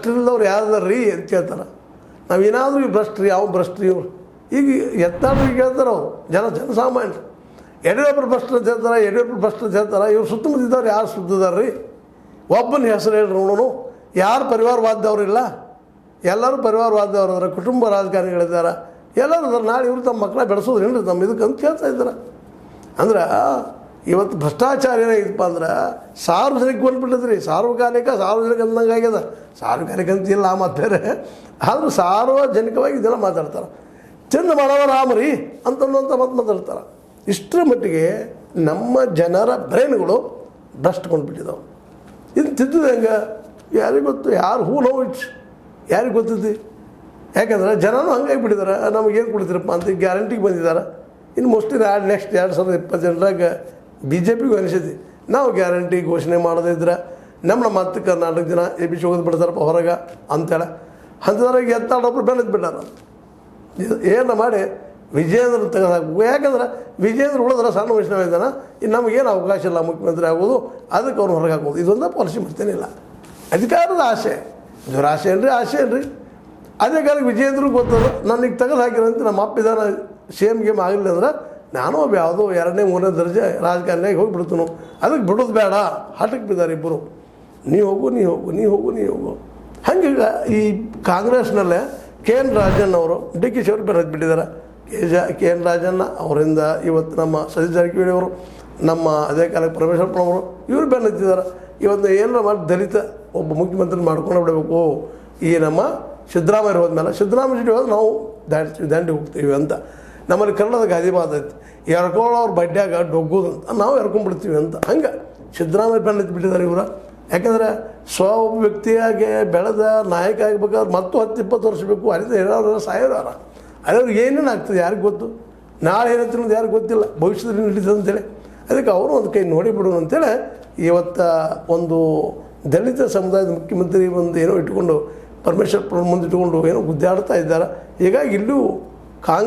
ಭ್ರಷ್ಟರಿಲ್ಲವ್ರು ಯಾರದಾರ್ರಿ ಅಂತ ಕೇಳ್ತಾರೆ. ನಾವು ಏನಾದರೂ ಈ ಭ್ರಷ್ಟ್ರಿ ಯಾವ ಭ್ರಷ್ಟ್ರಿ ಇವ್ರು ಈಗ ಎತ್ತಾದ್ರಿಗೆ ಕೇಳ್ತಾರೆ ಅವರು ಜನಸಾಮಾನ್ಯರು. ಯಡಿಯೂರಪ್ಪರು ಭ್ರಷ್ಟ ಅಂತ ಹೇಳ್ತಾರೆ, ಯಡಿಯೂರಪ್ಪರು ಭ್ರಷ್ಟ ಅಂತ ಹೇಳ್ತಾರೆ. ಇವ್ರು ಸುತ್ತಮುತ್ತಿದ್ದವ್ರು ಯಾರು ಸುತ್ತಿದಾರ್ರಿ? ಒಬ್ಬನ ಹೆಸರು ಹೇಳ್ರಿ ನೋಡೋಣ. ಯಾರು ಪರಿವಾರವಾದವ್ರಿಲ್ಲ? ಎಲ್ಲರೂ ಪರಿವಾರವಾದವ್ರು ಅದಾರ, ಕುಟುಂಬ ರಾಜಕಾರಣಿಗಳಿದ್ದಾರೆ, ಎಲ್ಲರೂ ಅದಾರ. ನಾಳೆ ಇವರು ತಮ್ಮ ಮಕ್ಕಳ ಬೆಳೆಸೋದ್ರೇನು ತಮ್ಮ ಇದಕ್ಕೆ ಅಂತ ಕೇಳ್ತಾ ಇದ್ದಾರೆ. ಅಂದ್ರೆ ಇವತ್ತು ಭ್ರಷ್ಟಾಚಾರ ಏನಾಗಿತ್ತಪ್ಪ ಅಂದ್ರೆ ಸಾರ್ವಜನಿಕ ಬಂದ್ಬಿಟ್ಟಿದ್ರಿ. ಸಾರ್ವಜನಿಕ ಅಂದಂಗೆ ಆಗ್ಯದ. ಸಾರ್ವಜನಿಕ ಅಂತಿಲ್ಲ ಮತ್ತು ಬೇರೆ, ಆದರೂ ಸಾರ್ವಜನಿಕವಾಗಿ ಇದೆಲ್ಲ ಮಾತಾಡ್ತಾರೆ. ಚಂದ ಮಾಡವ ರಾಮರಿ ಅಂತನ್ನುವಂಥ ಮಾತಾಡ್ತಾರೆ. ಇಷ್ಟರ ಮಟ್ಟಿಗೆ ನಮ್ಮ ಜನರ ಬ್ರೈನ್ಗಳು ಭ್ರಷ್ಟಕೊಂಡ್ಬಿಟ್ಟಿದ್ದಾವೆ. ಇದು ತಿದ್ದಿದೆ ಹೆಂಗೆ ಯಾರಿಗೆ ಗೊತ್ತು? ಯಾರು ಹೂ ನೋ ಇಟ್ಸ್ ಯಾರಿಗೆ ಗೊತ್ತಿದ್ದಿ? ಯಾಕಂದ್ರೆ ಜನನೂ ಹಂಗಾಗಿ ಬಿಟ್ಟಿದ್ದಾರೆ. ನಮಗೇನು ಕೊಡ್ತೀರಪ್ಪ ಅಂತ ಗ್ಯಾರಂಟಿಗೆ ಬಂದಿದ್ದಾರೆ. ಇನ್ನು ಮೋಸ್ಟ್ಲಿ ನೆಕ್ಸ್ಟ್ 2028 BJPಗೂ ಅನಿಸೈತಿ ನಾವು ಗ್ಯಾರಂಟಿ ಘೋಷಣೆ ಮಾಡೋದಿದ್ರೆ ನಮ್ಮ ಮತ್ತು ಕರ್ನಾಟಕ ಜನ ಎಬ್ಬಿಸಿ ಹೋಗೋದು ಬಿಡ್ತಾರಪ್ಪ ಹೊರಗೆ ಅಂತೇಳಿ ಅಂಥದ್ರಾಗ ಎತ್ತಾಡೊಬ್ರು ಬೆಳೆದು ಬಿಟ್ಟಾರ. ಏನು ಮಾಡಿ ವಿಜೇಂದ್ರ ತೆಗೆದಾಕಬೇಕು. ಯಾಕಂದ್ರೆ ವಿಜೇಂದ್ರ ಉಳಿದ್ರೆ ಸಣ್ಣ ವಯಸ್ಸಿನ ಇದ್ದಾನೆ. ಇನ್ನು ನಮಗೇನು ಅವಕಾಶ ಇಲ್ಲ ಮುಖ್ಯಮಂತ್ರಿ ಆಗೋದು, ಅದಕ್ಕೆ ಅವ್ರನ್ನ ಹೊರಗೆ ಹಾಕೋದು. ಇದೊಂದೇ ಪಾಲಿಸಿ ಮಾಡ್ತೇನಿಲ್ಲ. ಅಧಿಕಾರದ ಆಸೆ ದುರಾಸೆ ಏನ್ರಿ, ಆಸೆ ಏನ್ರಿ. ಅದೇ ಕಾಲಕ್ಕೆ ವಿಜೇಂದ್ರಿಗೆ ಗೊತ್ತದ ನನಗೆ ತೆಗೆದು ಹಾಕಿರಂತ ನಮ್ಮ ಅಪ್ಪ ಇದಾನ ಸೇಮ್ ಗೇಮ್ ಆಗಲಿಲ್ಲ ಅಂದ್ರೆ ನಾನು ಒಬ್ಬ ಯಾವುದೋ 2ನೇ 3ನೇ ದರ್ಜೆ ರಾಜಕಾರಣಿಯಾಗಿ ಹೋಗಿಬಿಡ್ತನು. ಅದಕ್ಕೆ ಬಿಡೋದು ಬೇಡ, ಹಠಕ್ಕೆ ಬಿದ್ದಾರೆ ಇಬ್ಬರು. ನೀ ಹೋಗು. ಹಂಗೆ ಈ ಕಾಂಗ್ರೆಸ್ನಲ್ಲೇ KN ರಾಜಣ್ಣ ಅವರು DK ಶಿವರ್ ಬೆರೆದು ಬಿಟ್ಟಿದ್ದಾರೆ. KN ರಾಜಣ್ಣ ಅವರಿಂದ ಇವತ್ತು ನಮ್ಮ ಸತೀಶ್ ಜಾರಕಿಹೊಳಿ ಅವರು, ನಮ್ಮ ಅದೇ ಕಾಲಕ್ಕೆ ಪರಮೇಶ್ವರಪ್ಪನವರು ಇವರು ಬೆನ್ನತ್ತಿದ್ದಾರೆ. ಇವತ್ತು ಏನಾರ ಮಾಡಿ ದಲಿತ ಒಬ್ಬ ಮುಖ್ಯಮಂತ್ರಿ ಮಾಡ್ಕೊಂಡು ಬಿಡಬೇಕು. ಈ ನಮ್ಮ ಸಿದ್ದರಾಮಯ್ಯ ಹೋದ್ಮೇಲೆ ಸಿದ್ದರಾಮಯ್ಯ ಜೊತೆ ಹೋದ್ರೆ ನಾವು ದಾಂಡಿ ಹೋಗ್ತೀವಿ ಅಂತ ನಮ್ಮಲ್ಲಿ ಕನ್ನಡದ ಗಾದಿ ಮಾತು ಐತಿ. ಎರ್ಕೊಳ್ಳೋರು ಬಡ್ಡ್ಯಾಗ ಡೊಗ್ಗೋದು ಅಂತ ನಾವು ಎರ್ಕೊಂಡ್ಬಿಡ್ತೀವಿ ಅಂತ. ಹಂಗೆ ಸಿದ್ದರಾಮಯ್ಯ ಬೆನ್ನತ್ತಿ ಬಿಟ್ಟಿದ್ದಾರೆ ಇವರು. ಯಾಕಂದರೆ ಒಬ್ಬ ವ್ಯಕ್ತಿಯಾಗಿ ಬೆಳೆದ ನಾಯಕ ಆಗಬೇಕಾದ್ರೆ ಮತ್ತು 10-20 ವರ್ಷ ಬೇಕು. ಅಲ್ಲಿಂದ ಹೇಳೋರು ಸಾಯೋರಾರ ಅದ್ರವ್ರಿಗೆ ಏನೇನು ಆಗ್ತದೆ ಯಾರಿಗೆ ಗೊತ್ತು? ನಾಳೆ ಏನಂತ ಅನ್ನೋದು ಯಾರಿಗೆ ಗೊತ್ತಿಲ್ಲ. ಭವಿಷ್ಯದಲ್ಲಿ ನಡೀತದೆ ಅಂತೇಳಿ ಅದಕ್ಕೆ ಅವರು ಒಂದು ಕೈ ನೋಡಿಬಿಡೋಣ ಅಂತೇಳಿ ಇವತ್ತು ಒಂದು ದಲಿತ ಸಮುದಾಯದ ಮುಖ್ಯಮಂತ್ರಿ ಒಂದು ಏನೋ ಇಟ್ಕೊಂಡು ಪರಮೇಶ್ವರ್ ಮುಂದೆ ಇಟ್ಕೊಂಡು ಏನೋ ಗುದ್ದಾಡ್ತಾ ಇದ್ದಾರೆ. ಹೀಗಾಗಿ ಇಲ್ಲೂ ಕಾಂಗ್ರೆಸ್